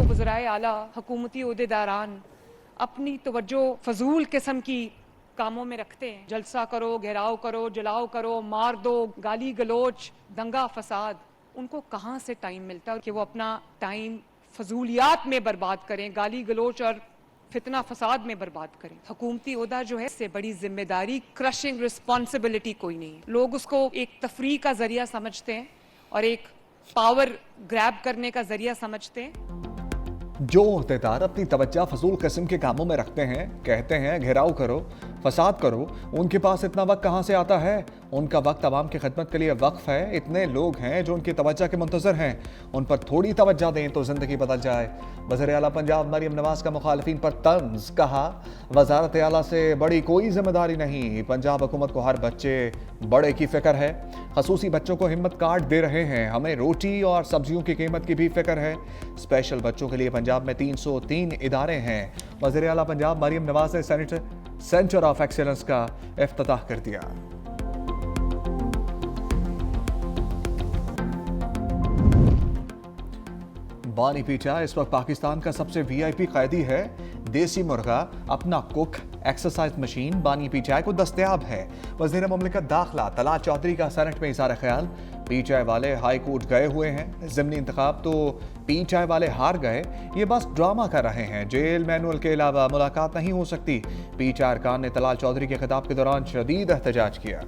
वज़राए आला हुकूमती ओहदेदारान अपनी तवज्जो फजूल किस्म की कामों में रखते हैं। जलसा करो, घेराव करो, जलाओ करो, मार दो, गाली गलोच, दंगा फसाद, उनको कहाँ से टाइम मिलता है कि वो अपना टाइम फजूलियात में बर्बाद करें, गाली गलोच और फितना फसाद में बर्बाद करें। हुकूमती ओहदा जो है इससे बड़ी जिम्मेदारी, क्रशिंग रिस्पॉन्सिबिलिटी कोई नहीं है। लोग उसको एक तफरीह का जरिया समझते हैं और एक पावर ग्रैब करने का जरिया समझते हैं। जो ओहदेदार अपनी तवज्जो फजूल किस्म के कामों में रखते हैं, कहते हैं घेराव करो, फसाद करो, उनके पास इतना वक्त कहाँ से आता है? उनका वक्त आवाम की खिदमत के लिए वक्फ है। इतने लोग हैं जो उनकी तवज्जो के मुंतज़र हैं, उन पर थोड़ी तवज्जो दें तो ज़िंदगी बदल जाए। वज़ीर आला पंजाब मरियम नवाज का मुखालिफिन पर तंज, कहा वज़ारत आला से बड़ी कोई जिम्मेदारी नहीं, पंजाब हुकूमत को हर बच्चे बड़े की फ़िक्र है। खसूसी बच्चों को हिम्मत कार्ड दे रहे हैं, हमें रोटी और सब्जियों की कीमत की भी फिक्र है। स्पेशल बच्चों के लिए पंजाब में 303 इदारे हैं। वज़ीर आला पंजाब मरियम नवाज ने सेंटर ऑफ एक्सीलेंस का इफ्तिताह कर दिया। बानी पीटा इस वक्त पाकिस्तान का सबसे वीआईपी कैदी है। देसी मुर्गा, अपना कुक, एक्सरसाइज मशीन बानी पीचाई को दस्तयाब है। वज़ीर मुमलिकत दाखिला तलाल चौधरी का सेनेट में इज़हार ख्याल, पीचाई वाले हाई कोर्ट गए हुए हैं, ज़िमनी इंतखाब तो पीचाई वाले हार गए, ये बस ड्रामा कर रहे हैं, जेल मैनुअल के अलावा मुलाकात नहीं हो सकती। पीचाई अरकान ने तलाल चौधरी के खिताब के दौरान शदीद एहतजाज किया।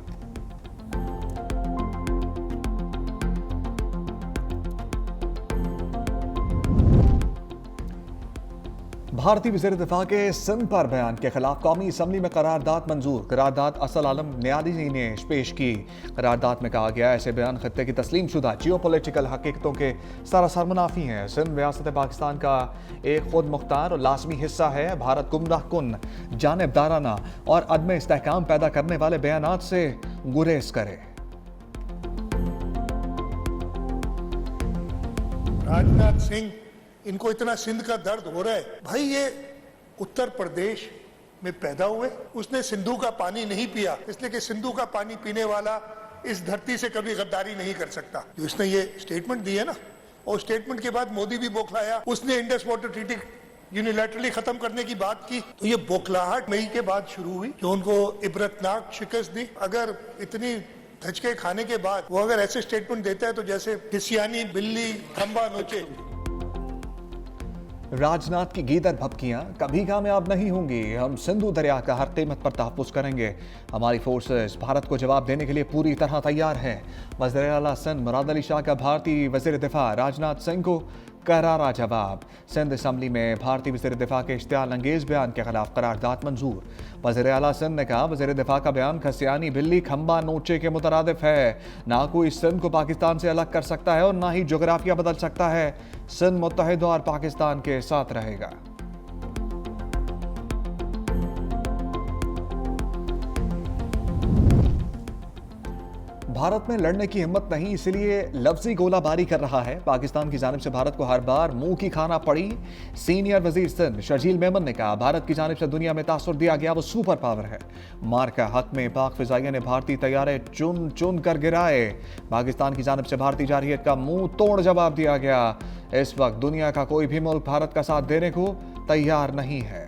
भारतीय वज़ीर दिफा के सिंध पर बयान के खिलाफ कौमी असम्बली में करारदाद मंजूर। करारदाद असद आलम न्यादी ने पेश की। करारदाद में कहा गया ऐसे बयान खत्ते की तस्लीम शुदा जियो पोलिटिकल हकीकतों के सरासर मुनाफी हैं। सिंध रियासत पाकिस्तान का एक खुद मुख्तार और लाजमी हिस्सा है। भारत गुमराह कुन, जानिबदाराना और अदम इस्तेहकाम पैदा करने वाले बयानात से गुरेज करे। राजनाथ सिंह, इनको इतना सिंध का दर्द हो रहा है, भाई ये उत्तर प्रदेश में पैदा हुए, उसने सिंधु का पानी नहीं पिया, इसलिए कि सिंधु का पानी पीने वाला इस धरती से कभी गद्दारी नहीं कर सकता। जो इसने ये स्टेटमेंट दी है ना, और स्टेटमेंट के बाद मोदी भी बौखलाया, उसने इंडस वाटर ट्रीटी यूनिलैटरली खत्म करने की बात की, तो ये बौखलाहट मई के बाद शुरू हुई जो उनको इबरतनाक शिकस्त दी। अगर इतनी धचके खाने के बाद वो अगर ऐसे स्टेटमेंट देता है तो जैसे किसियानी बिल्ली खंबा नोचे। राजनाथ की गीदड़ भपकियां कभी कामयाब नहीं होंगी। हम सिंधु दरिया का हर कीमत पर तहफ़्फ़ुज़ करेंगे। हमारी फोर्सेस भारत को जवाब देने के लिए पूरी तरह तैयार हैं। वज़ीर आला सिंध मुराद अली शाह का भारतीय वज़ीर दिफा राजनाथ सिंह को करारा जवाब। सिंध असम्बली में भारतीय वज़ीर दिफा के इश्तियाल अंगेज बयान के खिलाफ करारदाद मंजूर। वज़ीर आला सिंध ने कहा वज़ीर दिफा का बयान खसियानी बिल्ली खंबा नोचे के मुतरादिफ है। ना कोई सिंध को पाकिस्तान से अलग कर सकता है और ना ही जोग्राफिया बदल सकता है। सिंध मुत्तहिद और पाकिस्तान के साथ रहेगा। भारत में लड़ने की हिम्मत नहीं, इसलिए लफ्जी गोलाबारी कर रहा है। पाकिस्तान की जानिब से भारत को हर बार मुंह की खाना पड़ी। सीनियर वजीर सिंध शर्जील मेमन ने कहा भारत की जानिब से दुनिया में तासुर दिया गया वो सुपर पावर है। मार का हक में पाक फिजाइया ने भारतीय तैयारे चुन चुन कर गिराए। पाकिस्तान की जानिब से भारतीय जारहियत का मुंह तोड़ जवाब दिया गया। इस वक्त दुनिया का कोई भी मुल्क भारत का साथ देने को तैयार नहीं है।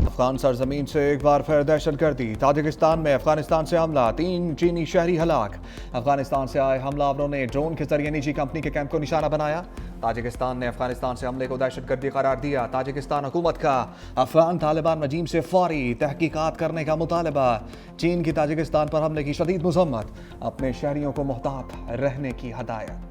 अफगान सरजमीन से एक बार फिर दहशतगर्दी। ताजिकिस्तान में अफगानिस्तान से हमला, 3 चीनी शहरी हलाक। अफगानिस्तान से आए हमलावरों ने ड्रोन के जरिए निजी कंपनी के कैंप को निशाना बनाया। ताजिकिस्तान ने अफगानिस्तान से हमले को दहशतगर्दी करार दिया। ताजिकिस्तान हुकूमत का अफगान तालिबान रजीम से फौरी तहकीकात करने का मुतालबा। चीन की ताजिकिस्तान पर हमले की शदीद मजम्मत, अपने शहरियों को मोहतात रहने की हदायत।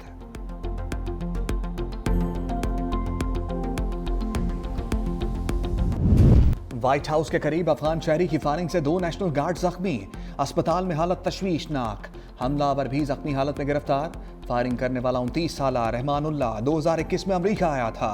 व्हाइट हाउस के करीब अफगान शहरी की फायरिंग से 2 नेशनल गार्ड जख्मी। अस्पताल में हालत तशवीशनाक। हमलावर भी जख्मी हालत में गिरफ्तार। फायरिंग करने वाला 29 साला रहमानुल्लाह 2021 में अमेरिका आया था।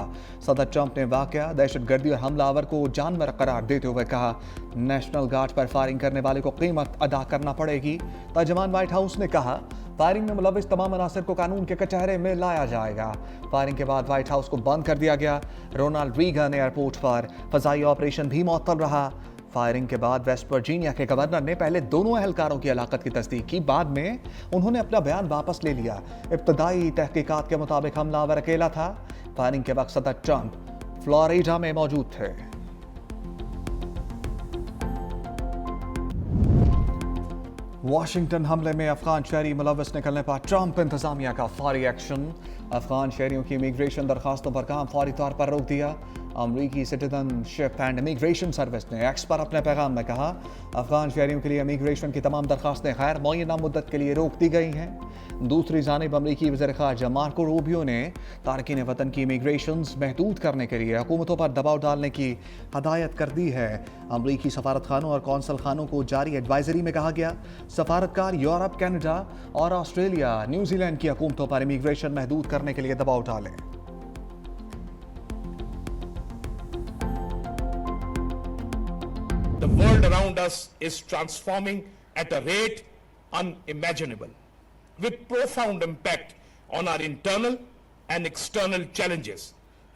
सदर ट्रंप ने वाकया दहशतगर्दी और हमलावर को जानवर करार देते हुए कहा नेशनल गार्ड पर फायरिंग करने वाले को कीमत अदा करना पड़ेगी। तर्जुमान व्हाइट हाउस ने कहा फायरिंग में मुलविस तमाम अनासर को कानून के कचहरे में लाया जाएगा। फायरिंग के बाद व्हाइट हाउस को बंद कर दिया गया। रोनाल्ड रीगन एयरपोर्ट पर फजाई ऑपरेशन भी मुअत्तल रहा। फायरिंग के बाद वेस्ट वर्जीनिया के गवर्नर ने पहले दोनों एहलकारों की हलाकत की तस्दीक की, बाद में उन्होंने अपना बयान वापस ले लिया। इब्तदाई तहकीकात के मुताबिक हमलावर अकेला था। फायरिंग के वक्त सदर ट्रंप फ्लोरिडा में मौजूद थे। वाशिंगटन हमले में अफगान शहरी मुलव्वस निकलने पर ट्रंप इंतजामिया का फौरी एक्शन। अफगान शहरियों की इमिग्रेशन दरखास्तों पर काम फौरी तौर पर रोक दिया। अमरीकी सिटीजनशिप एंड इमिग्रेशन सर्विस ने एक्स पर अपने पैगाम में कहा, अफगान शहरियों के लिए इमिग्रेशन की तमाम दरखास्तें गैर मुअय्यना मुद्दत के लिए रोक दी गई हैं। दूसरी जानिब अमरीकी वज़ीर ख़ारजा मार्को रूबियो ने तारकीन वतन की इमिग्रेशन महदूद करने के लिए हुकूमतों पर दबाव डालने की हदायत कर दी है। अमरीकी सफारत खानों और कौंसल खानों को जारी एडवाइजरी में कहा गया, सफारतकार यूरोप, कनाडा और ऑस्ट्रेलिया, न्यूजीलैंड की हुकूमतों पर इमिग्रेशन महदूद करने के लिए दबाव डालें। The world around us is transforming at a rate unimaginable, with profound impact on our internal and external challenges,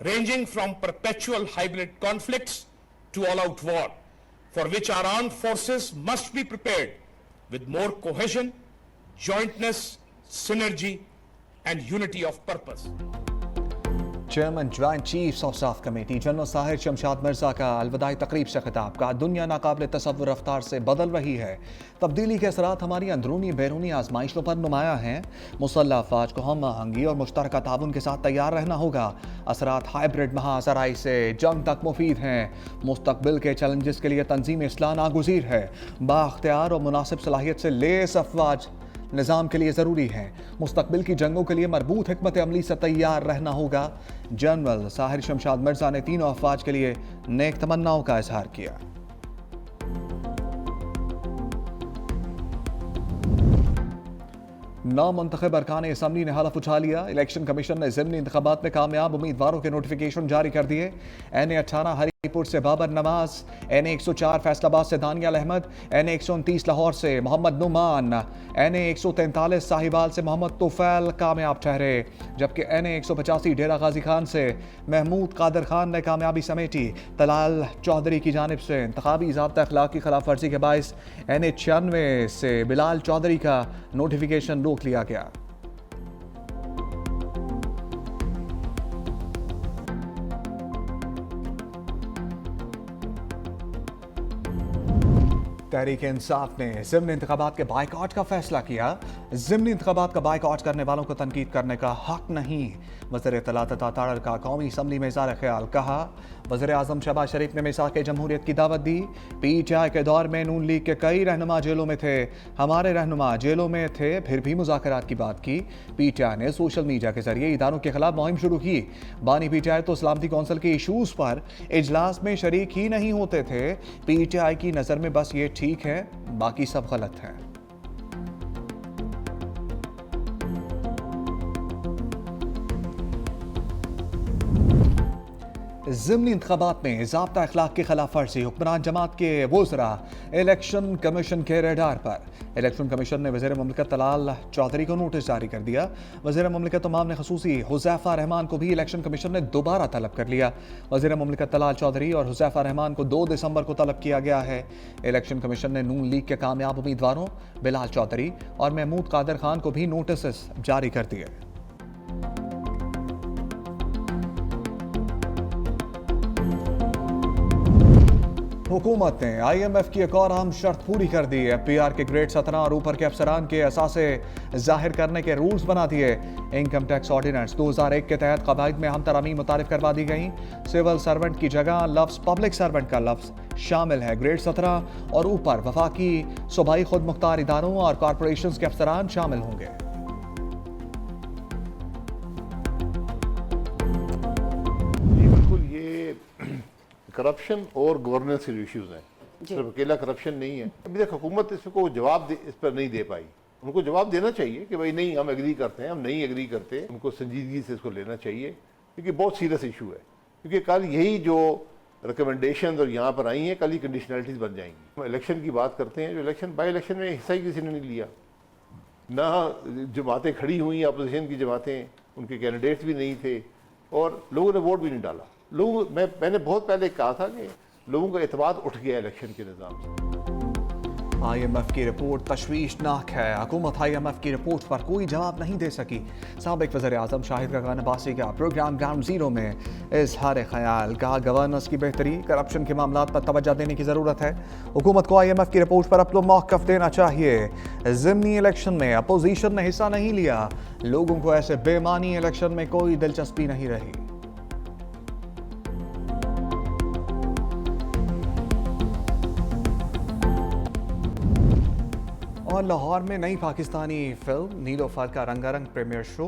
ranging from perpetual hybrid conflicts to all-out war, for which our armed forces must be prepared with more cohesion, jointness, synergy, and unity of purpose. Chairman joint chiefs of staff committee general Sahir Shamshad Mirza का अलविदाई तकरीब से खिताब का, दुनिया नाकाबिल तसव्वुर रफ्तार से बदल रही है। तब्दीली के असरात हमारी अंदरूनी बैरूनी आजमाइशों पर नुमाया हैं। मुसल्लह अफवाज को हम आहंगी और मुश्तरका ताउन के साथ तैयार रहना होगा। असरात हाइब्रिड महाजराई से जंग तक मुफीद हैं। मुस्तकबिल के चैलेंजेस के लिए तंजीम इस्लाह नागुज़ीर है। बाख्तियार और मुनासिब सलाहियत से लेस अफवाज निज़ाम के लिए ज़रूरी है। मुस्तकबिल की जंगों के लिए मरबूत हिकमत अमली से तैयार रहना होगा। जनरल साहिर शमशाद मिर्जा ने तीनों अफवाज के लिए नेक तमन्नाओं का इजहार किया। नामुंतखब अरकान असम्बली ने हलफ उठा लिया। इलेक्शन कमीशन ने ज़िमनी इंतखाबात में कामयाब उम्मीदवारों के नोटिफिकेशन जारी कर दिए। NA-18 हरीपुर से बाबर नवाज, NA-104 फैसलाबाद से दानियाल अहमद, NA-129 लाहौर से मोहम्मद नुमान, NA-143 साहिवाल से मोहम्मद तोफैल कामयाब ठहरे, जबकि NA-185 डेरा गाजी खान से महमूद कादर खान ने कामयाबी समेटी। तलाल चौधरी की जानिब से इंतखाबी ज़ाब्ता अखलाक की खिलाफ वर्जी के बायस NA-96 से बिलाल चौधरी का नोटिफिकेशन रोक लिया गया। तहरीक इंसाफ ने ज़िमनी इंतखाबात के बाइकआउट का फैसला किया। ज़िमनी इंतखाबात का बाइकआउट करने वालों को तनकीद करने का हक नहीं। वज़ीर इत्तलात अता तारड़ का कौमी असम्बली में इज़हार ख्याल, कहा वज़ीर आज़म शहबाज शरीफ ने मिसाक जमहूरियत की दावत दी। PTI के दौर में नून लीग के कई रहनुमा जेलों में थे, हमारे रहनुमा जेलों में थे, फिर भी मुज़ाकरात की बात की। PTI ने सोशल मीडिया के जरिए इदारों के खिलाफ मुहिम शुरू की। बानी PTI तो सलामती कौंसिल के इशूज़ पर इजलास में शरीक ही नहीं होते थे। PTI की नज़र में बस ये ठीक है, बाकी सब गलत है। ज़िमनी इंतखाबात में ज़ाब्ता अखलाक की खिलाफ वर्जी, हुक्मरान जमात के वज़रा इलेक्शन कमीशन के रेडार पर। इलेक्शन कमीशन ने वज़ीर मुमलिकत तलाल चौधरी को नोटिस जारी कर दिया। वज़ीर मुमलिकत तमाम ने खसूसी हुज़ैफ़ा रहमान को भी इलेक्शन कमीशन ने दोबारा तलब कर लिया। वज़ीर मुमलिकत तलाल चौधरी और हुज़ैफ़ा रहमान को 2 दिसंबर को तलब किया गया है। इलेक्शन कमीशन ने नून लीग के कामयाब उम्मीदवारों बिलाल चौधरी और महमूद कादर खान को भी नोटिस जारी कर दिए। हुकूमत ने IMF की एक और अहम शर्त पूरी कर दी। FPR के ग्रेड 17 और ऊपर के अफसरान के असासे जाहिर करने के रूल्स बना दिए। इनकम टैक्स ऑर्डिनेंस 2001 के तहत कवायद में अहम तरमीम मुतारिफ करवा दी गई। सिविल सर्वेंट की जगह लफ्ज़ पब्लिक सर्वेंट का लफ्ज़ शामिल है। ग्रेड 17 और ऊपर वफाकी सूबाई खुद मुख्तार इदारों और कॉरपोरेशन के अफसरान शामिल होंगे। करप्शन और गवर्नेंस के इश्यूज हैं, सिर्फ अकेला करप्शन नहीं है। अभी तक हुकूमत इसको जवाब इस पर नहीं दे पाई। उनको जवाब देना चाहिए कि भाई नहीं, हम एग्री करते हैं, हम नहीं एग्री करते। उनको संजीदगी से इसको लेना चाहिए, क्योंकि बहुत सीरियस इशू है। क्योंकि कल यही जो रिकमेंडेशन और यहाँ पर आई हैं, कल ही कंडीशनलिटीज बन जाएंगी। हम इलेक्शन की बात करते हैं, जो इलेक्शन बाई इलेक्शन में हिस्सा ही किसी ने नहीं लिया। ना जमातें खड़ी हुई, अपोजिशन की जमातें, उनके कैंडिडेट्स भी नहीं थे और लोगों ने वोट भी नहीं डाला। मैंने बहुत पहले कहा था कि लोगों का एतमाद उठ गया इलेक्शन के निज़ाम से। IMF की रिपोर्ट तशवीशनाक है। हुकूमत IMF की रिपोर्ट पर कोई जवाब नहीं दे सकी। साबिक वज़ीर आज़म शाहिद खाकान अब्बासी का प्रोग्राम ग्राउंड जीरो में इज़हार ख्याल, कहा गवर्नेंस की बेहतरी, करप्शन के मामलात पर तवज्जो देने की ज़रूरत है। हुकूमत को IMF की रिपोर्ट पर अपना मौक़िफ़ देना चाहिए। ज़िमनी इलेक्शन में अपोजिशन ने हिस्सा नहीं लिया, लोगों को ऐसे बेमानी इलेक्शन में कोई दिलचस्पी नहीं रही। और लाहौर में नई पाकिस्तानी फिल्म नीलोफर का रंगारंग प्रीमियर शो,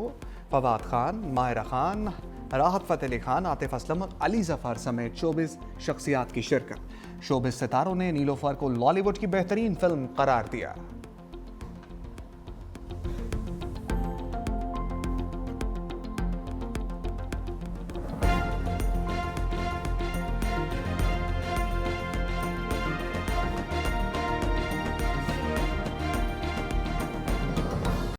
फवाद खान, माहिरा खान, राहत फ़तेह अली खान, आतिफ असलम और अली ज़फ़र समेत 24 शख्सियात की शिरकत। शोबिज़ सितारों ने नीलोफर को लॉलीवुड की बेहतरीन फिल्म करार दिया।